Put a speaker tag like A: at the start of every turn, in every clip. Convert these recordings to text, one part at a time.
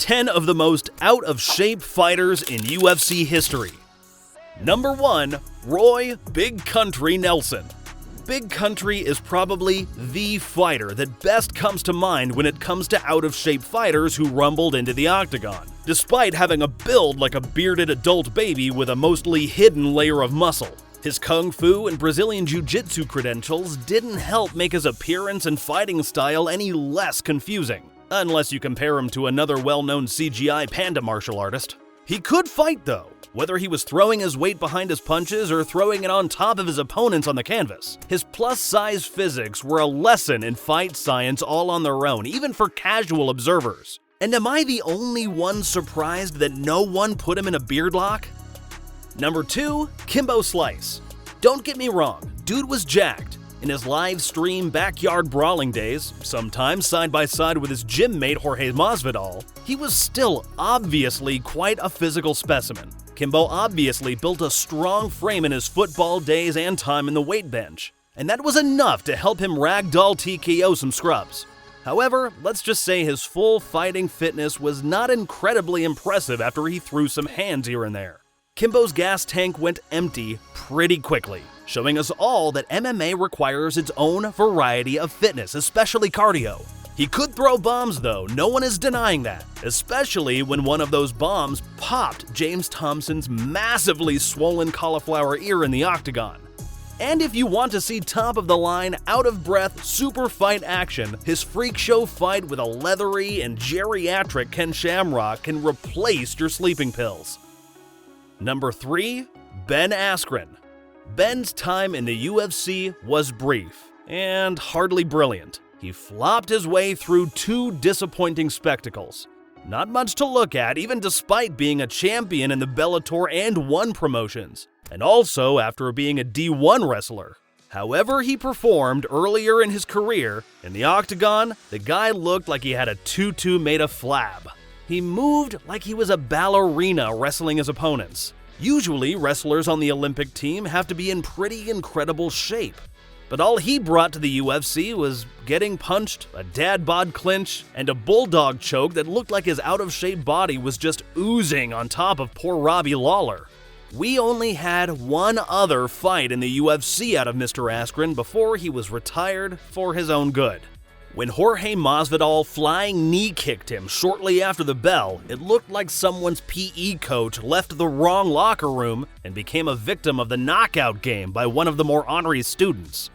A: 10 of the most out-of-shape fighters in UFC history. Number 1. Roy Big Country Nelson. Big Country is probably the fighter that best comes to mind when it comes to out-of-shape fighters who rumbled into the octagon, despite having a build like a bearded adult baby with a mostly hidden layer of muscle. His kung fu and Brazilian jiu-jitsu credentials didn't help make his appearance and fighting style any less confusing, unless you compare him to another well-known CGI panda martial artist. He could fight though, whether he was throwing his weight behind his punches or throwing it on top of his opponents on the canvas. His plus-size physics were a lesson in fight science all on their own, even for casual observers. And am I the only one surprised that no one put him in a beard lock? Number 2. Kimbo Slice. Don't get me wrong, dude was jacked. In his live stream backyard brawling days, sometimes side by side with his gym mate Jorge Masvidal, he was still obviously quite a physical specimen. Kimbo obviously built a strong frame in his football days and time in the weight bench, and that was enough to help him ragdoll TKO some scrubs. However, let's just say his full fighting fitness was not incredibly impressive after he threw some hands here and there. Kimbo's gas tank went empty pretty quickly, showing us all that MMA requires its own variety of fitness, especially cardio. He could throw bombs though, no one is denying that, especially when one of those bombs popped James Thompson's massively swollen cauliflower ear in the octagon. And if you want to see top-of-the-line, out-of-breath, super fight action, his freak show fight with a leathery and geriatric Ken Shamrock can replace your sleeping pills. Number 3. Ben Askren. Ben's time in the UFC was brief and hardly brilliant. He flopped his way through 2 disappointing spectacles. Not much to look at, even despite being a champion in the Bellator and ONE promotions, and also after being a D1 wrestler. However he performed earlier in his career, in the octagon, the guy looked like he had a tutu made of flab. He moved like he was a ballerina wrestling his opponents. Usually, wrestlers on the Olympic team have to be in pretty incredible shape. But all he brought to the UFC was getting punched, a dad bod clinch, and a bulldog choke that looked like his out-of-shape body was just oozing on top of poor Robbie Lawler. We only had one other fight in the UFC out of Mr. Askren before he was retired for his own good. When Jorge Masvidal flying knee kicked him shortly after the bell, it looked like someone's PE coach left the wrong locker room and became a victim of the knockout game by one of the more ornery students.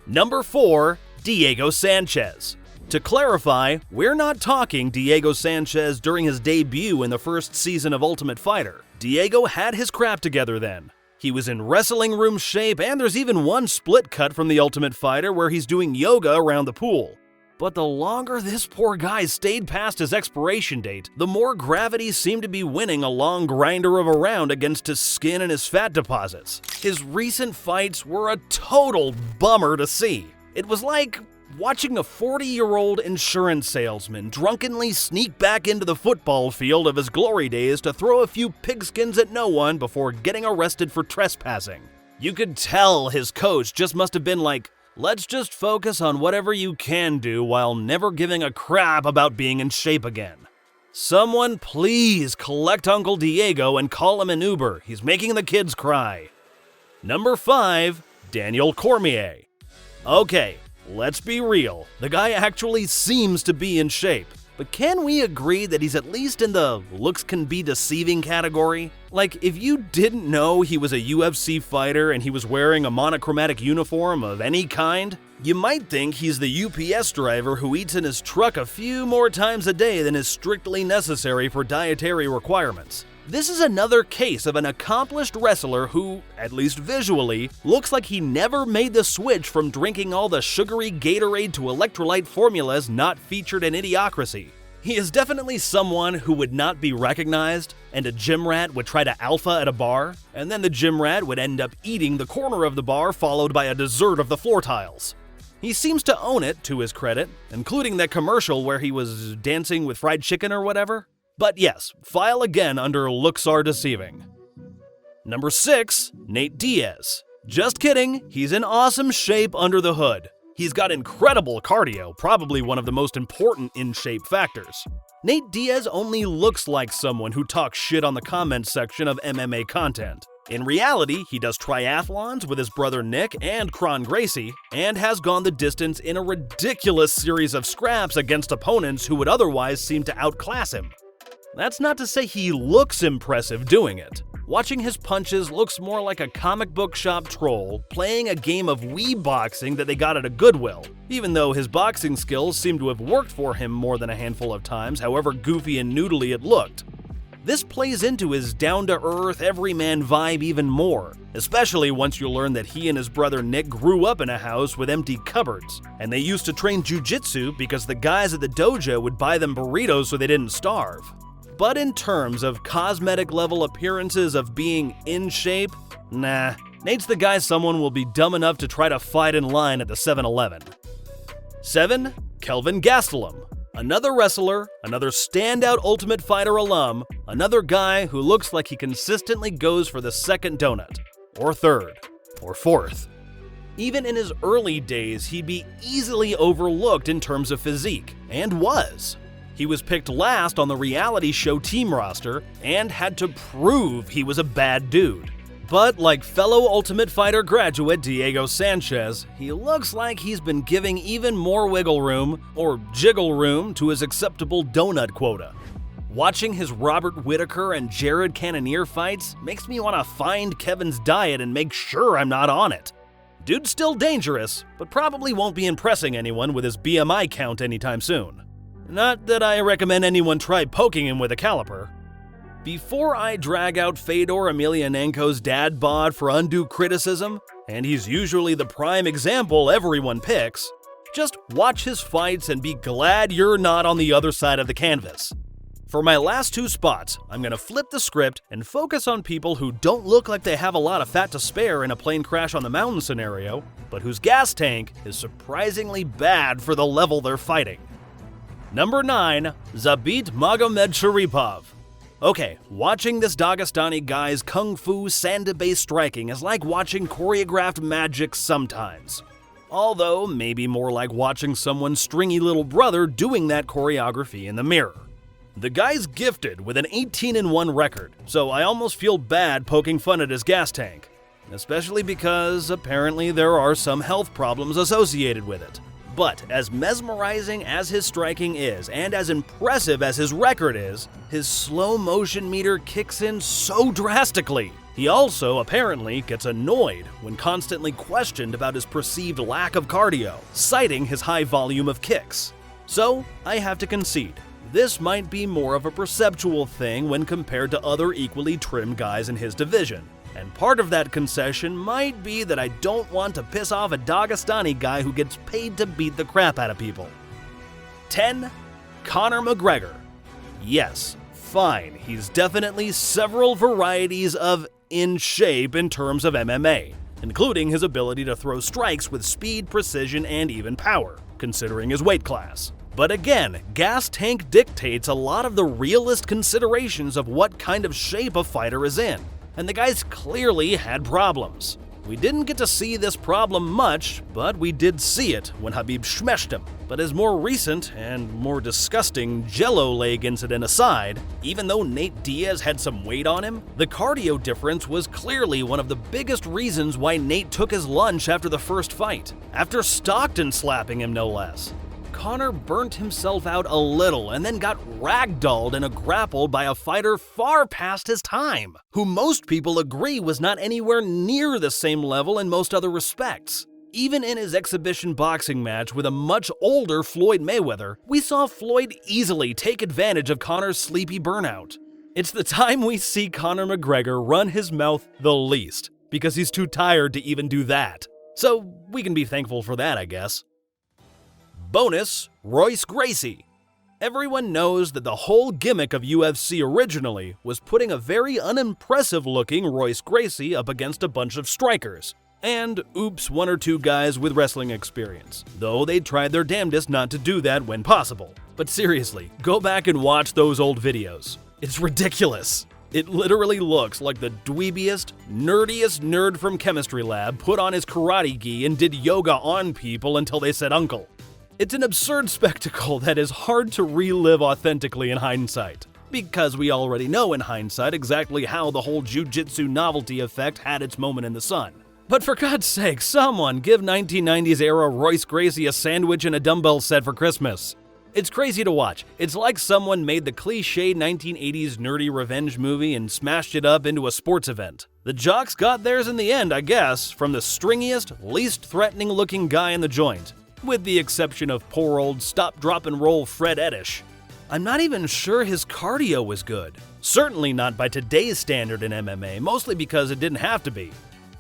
A: Number 4. Diego Sanchez. To clarify, we're not talking Diego Sanchez during his debut in the first season of Ultimate Fighter. Diego had his crap together then. He was in wrestling room shape, and there's even one split cut from the Ultimate Fighter where he's doing yoga around the pool. But the longer this poor guy stayed past his expiration date, the more gravity seemed to be winning a long grinder of a round against his skin and his fat deposits. His recent fights were a total bummer to see. It was like watching a 40-year-old insurance salesman drunkenly sneak back into the football field of his glory days to throw a few pigskins at no one before getting arrested for trespassing. You could tell his coach just must have been like, let's just focus on whatever you can do while never giving a crap about being in shape again. Someone please collect Uncle Diego and call him an Uber. He's making the kids cry. Number 5. Daniel Cormier. Okay, let's be real. The guy actually seems to be in shape. But can we agree that he's at least in the looks can be deceiving category? Like, if you didn't know he was a UFC fighter and he was wearing a monochromatic uniform of any kind, you might think he's the UPS driver who eats in his truck a few more times a day than is strictly necessary for dietary requirements. This is another case of an accomplished wrestler who, at least visually, looks like he never made the switch from drinking all the sugary Gatorade to electrolyte formulas not featured in Idiocracy. He is definitely someone who would not be recognized, and a gym rat would try to alpha at a bar, and then the gym rat would end up eating the corner of the bar followed by a dessert of the floor tiles. He seems to own it, to his credit, including that commercial where he was dancing with fried chicken or whatever. But yes, file again under looks are deceiving. Number 6, Nate Diaz. Just kidding, he's in awesome shape under the hood. He's got incredible cardio, probably one of the most important in-shape factors. Nate Diaz only looks like someone who talks shit on the comments section of MMA content. In reality, he does triathlons with his brother Nick and Kron Gracie, and has gone the distance in a ridiculous series of scraps against opponents who would otherwise seem to outclass him. That's not to say he looks impressive doing it. Watching his punches looks more like a comic book shop troll playing a game of Wii boxing that they got at a Goodwill, even though his boxing skills seem to have worked for him more than a handful of times, however goofy and noodly it looked. This plays into his down-to-earth, everyman vibe even more, especially once you learn that he and his brother Nick grew up in a house with empty cupboards, and they used to train jujitsu because the guys at the dojo would buy them burritos so they didn't starve. But in terms of cosmetic-level appearances of being in shape, nah, Nate's the guy someone will be dumb enough to try to fight in line at the 7-Eleven. 7. Kelvin Gastelum. Another wrestler, another standout Ultimate Fighter alum, another guy who looks like he consistently goes for the second donut, or third, or fourth. Even in his early days, he'd be easily overlooked in terms of physique, and was. He was picked last on the reality show team roster, and had to prove he was a bad dude. But like fellow Ultimate Fighter graduate Diego Sanchez, he looks like he's been giving even more wiggle room, or jiggle room, to his acceptable donut quota. Watching his Robert Whittaker and Jared Cannonier fights makes me want to find Kevin's diet and make sure I'm not on it. Dude's still dangerous, but probably won't be impressing anyone with his BMI count anytime soon. Not that I recommend anyone try poking him with a caliper. Before I drag out Fedor Emelianenko's dad bod for undue criticism, and he's usually the prime example everyone picks, just watch his fights and be glad you're not on the other side of the canvas. For my last two spots, I'm going to flip the script and focus on people who don't look like they have a lot of fat to spare in a plane crash on the mountain scenario, but whose gas tank is surprisingly bad for the level they're fighting. Number 9. Zabit Magomedsharipov. Okay, watching this Dagestani guy's kung fu sanda-based striking is like watching choreographed magic sometimes. Although, maybe more like watching someone's stringy little brother doing that choreography in the mirror. The guy's gifted with an 18-1 record, so I almost feel bad poking fun at his gas tank. Especially because, apparently, there are some health problems associated with it. But as mesmerizing as his striking is, and as impressive as his record is, his slow motion meter kicks in so drastically. He also, apparently, gets annoyed when constantly questioned about his perceived lack of cardio, citing his high volume of kicks. So, I have to concede, this might be more of a perceptual thing when compared to other equally trim guys in his division. And part of that concession might be that I don't want to piss off a Dagestani guy who gets paid to beat the crap out of people. 10. Conor McGregor. Yes, fine, he's definitely several varieties of in shape in terms of MMA, including his ability to throw strikes with speed, precision, and even power, considering his weight class. But again, gas tank dictates a lot of the realist considerations of what kind of shape a fighter is in. And the guy's clearly had problems. We didn't get to see this problem much, but we did see it when Khabib smashed him. But his more recent and more disgusting Jello leg incident aside, even though Nate Diaz had some weight on him, the cardio difference was clearly one of the biggest reasons why Nate took his lunch after the first fight, after Stockton slapping him no less. Conor burnt himself out a little and then got ragdolled in a grapple by a fighter far past his time, who most people agree was not anywhere near the same level in most other respects. Even in his exhibition boxing match with a much older Floyd Mayweather, we saw Floyd easily take advantage of Conor's sleepy burnout. It's the time we see Conor McGregor run his mouth the least, because he's too tired to even do that. So we can be thankful for that, I guess. Bonus, Royce Gracie. Everyone knows that the whole gimmick of UFC originally was putting a very unimpressive-looking Royce Gracie up against a bunch of strikers, and oops, one or two guys with wrestling experience, though they tried their damnedest not to do that when possible. But seriously, go back and watch those old videos. It's ridiculous. It literally looks like the dweebiest, nerdiest nerd from chemistry lab put on his karate gi and did yoga on people until they said uncle. It's an absurd spectacle that is hard to relive authentically in hindsight, because we already know in hindsight exactly how the whole jiu-jitsu novelty effect had its moment in the sun. But for God's sake, someone give 1990s era Royce Gracie a sandwich and a dumbbell set for Christmas. It's crazy to watch. It's like someone made the cliched 1980s nerdy revenge movie and smashed it up into a sports event. The jocks got theirs in the end, I guess, from the stringiest, least threatening-looking guy in the joint, with the exception of poor old stop-drop-and-roll Fred Eddish. I'm not even sure his cardio was good. Certainly not by today's standard in MMA, mostly because it didn't have to be.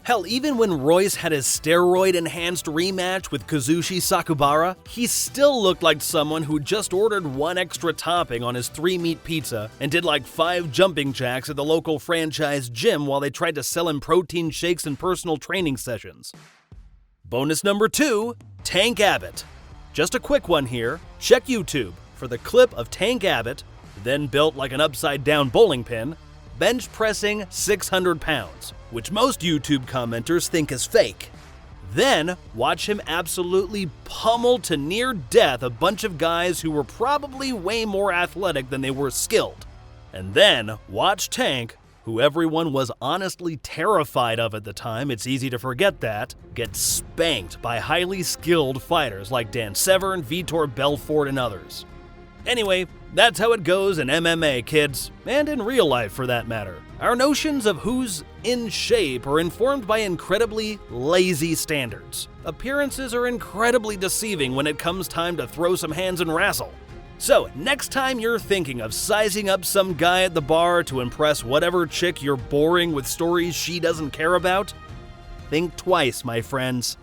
A: Hell, even when Royce had his steroid-enhanced rematch with Kazushi Sakubara, he still looked like someone who just ordered one extra topping on his 3-meat pizza and did like 5 jumping jacks at the local franchise gym while they tried to sell him protein shakes and personal training sessions. Bonus number 2, Tank Abbott. Just a quick one here. Check YouTube for the clip of Tank Abbott, then built like an upside-down bowling pin, bench pressing 600 pounds, which most YouTube commenters think is fake. Then watch him absolutely pummel to near death a bunch of guys who were probably way more athletic than they were skilled. And then watch Tank, who everyone was honestly terrified of at the time, it's easy to forget that, get spanked by highly skilled fighters like Dan Severn, Vitor Belfort, and others. Anyway, that's how it goes in MMA, kids, and in real life for that matter. Our notions of who's in shape are informed by incredibly lazy standards. Appearances are incredibly deceiving when it comes time to throw some hands and wrestle. So, next time you're thinking of sizing up some guy at the bar to impress whatever chick you're boring with stories she doesn't care about, think twice, my friends.